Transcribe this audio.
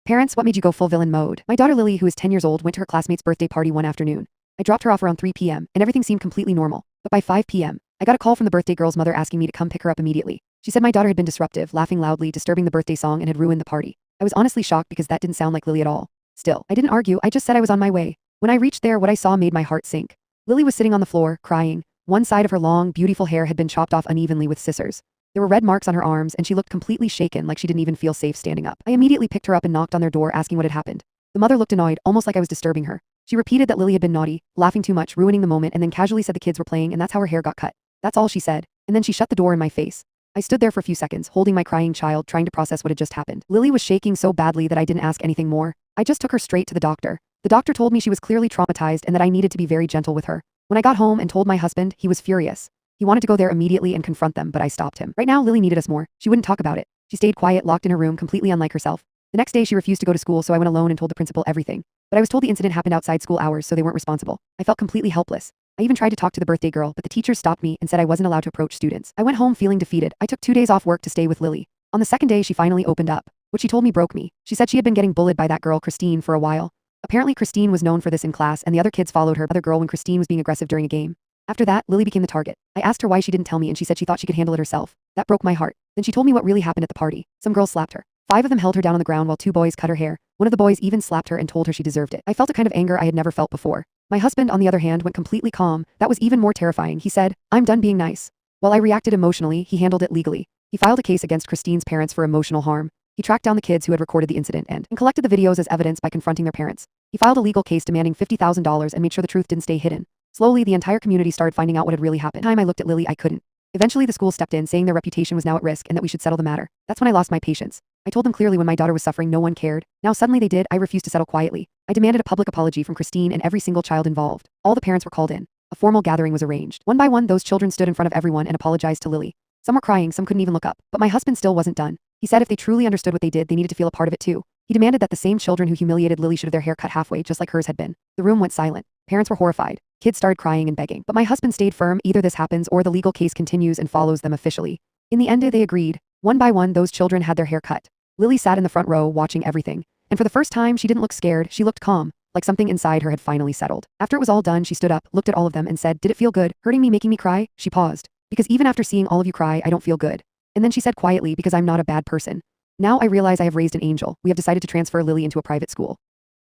Parents, what made you go full villain mode? My daughter Lily, who is 10 years old, went to her classmate's birthday party one afternoon. I dropped her off around 3 p.m., and everything seemed completely normal. But by 5 p.m., I got a call from the birthday girl's mother asking me to come pick her up immediately. She said my daughter had been disruptive, laughing loudly, disturbing the birthday song, and had ruined the party. I was honestly shocked because that didn't sound like Lily at all. Still, I didn't argue, I just said I was on my way. When I reached there, what I saw made my heart sink. Lily was sitting on the floor, crying. One side of her long, beautiful hair had been chopped off unevenly with scissors. There were red marks on her arms, and she looked completely shaken, like she didn't even feel safe standing up. I immediately picked her up and knocked on their door asking what had happened. The mother looked annoyed, almost like I was disturbing her. She repeated that Lily had been naughty, laughing too much, ruining the moment, and then casually said the kids were playing and that's how her hair got cut. That's all she said. And then she shut the door in my face. I stood there for a few seconds, holding my crying child, trying to process what had just happened. Lily was shaking so badly that I didn't ask anything more. I just took her straight to the doctor. The doctor told me she was clearly traumatized and that I needed to be very gentle with her. When I got home and told my husband, he was furious. He wanted to go there immediately and confront them, but I stopped him. Right now, Lily needed us more. She wouldn't talk about it. She stayed quiet, locked in her room, completely unlike herself. The next day, she refused to go to school, so I went alone and told the principal everything. But I was told the incident happened outside school hours, so they weren't responsible. I felt completely helpless. I even tried to talk to the birthday girl, but the teachers stopped me and said I wasn't allowed to approach students. I went home feeling defeated. I took 2 days off work to stay with Lily. On the second day, she finally opened up. What she told me broke me. She said she had been getting bullied by that girl, Christine, for a while. Apparently, Christine was known for this in class, and the other kids followed her other girl when Christine was being aggressive during a game. After that, Lily became the target. I asked her why she didn't tell me and she said she thought she could handle it herself. That broke my heart. Then she told me what really happened at the party. Some girls slapped her. 5 of them held her down on the ground while 2 boys cut her hair. One of the boys even slapped her and told her she deserved it. I felt a kind of anger I had never felt before. My husband, on the other hand, went completely calm. That was even more terrifying. He said, "I'm done being nice." While I reacted emotionally, he handled it legally. He filed a case against Christine's parents for emotional harm. He tracked down the kids who had recorded the incident and collected the videos as evidence by confronting their parents. He filed a legal case demanding $50,000 and made sure the truth didn't stay hidden. Slowly, the entire community started finding out what had really happened. Time I looked at Lily, I couldn't. Eventually, the school stepped in, saying their reputation was now at risk and that we should settle the matter. That's when I lost my patience. I told them clearly when my daughter was suffering, no one cared. Now suddenly they did. I refused to settle quietly. I demanded a public apology from Christine and every single child involved. All the parents were called in. A formal gathering was arranged. One by one, those children stood in front of everyone and apologized to Lily. Some were crying, some couldn't even look up. But my husband still wasn't done. He said if they truly understood what they did, they needed to feel a part of it too. He demanded that the same children who humiliated Lily should have their hair cut halfway, just like hers had been. The room went silent. Parents were horrified. Kids started crying and begging. But my husband stayed firm. Either this happens or the legal case continues and follows them officially. In the end, they agreed. One by one, those children had their hair cut. Lily sat in the front row watching everything. And for the first time, she didn't look scared. She looked calm, like something inside her had finally settled. After it was all done, she stood up, looked at all of them and said, "Did it feel good? Hurting me, making me cry?" She paused. "Because even after seeing all of you cry, I don't feel good." And then she said quietly, "Because I'm not a bad person. Now I realize I have raised an angel. We have decided to transfer Lily into a private school."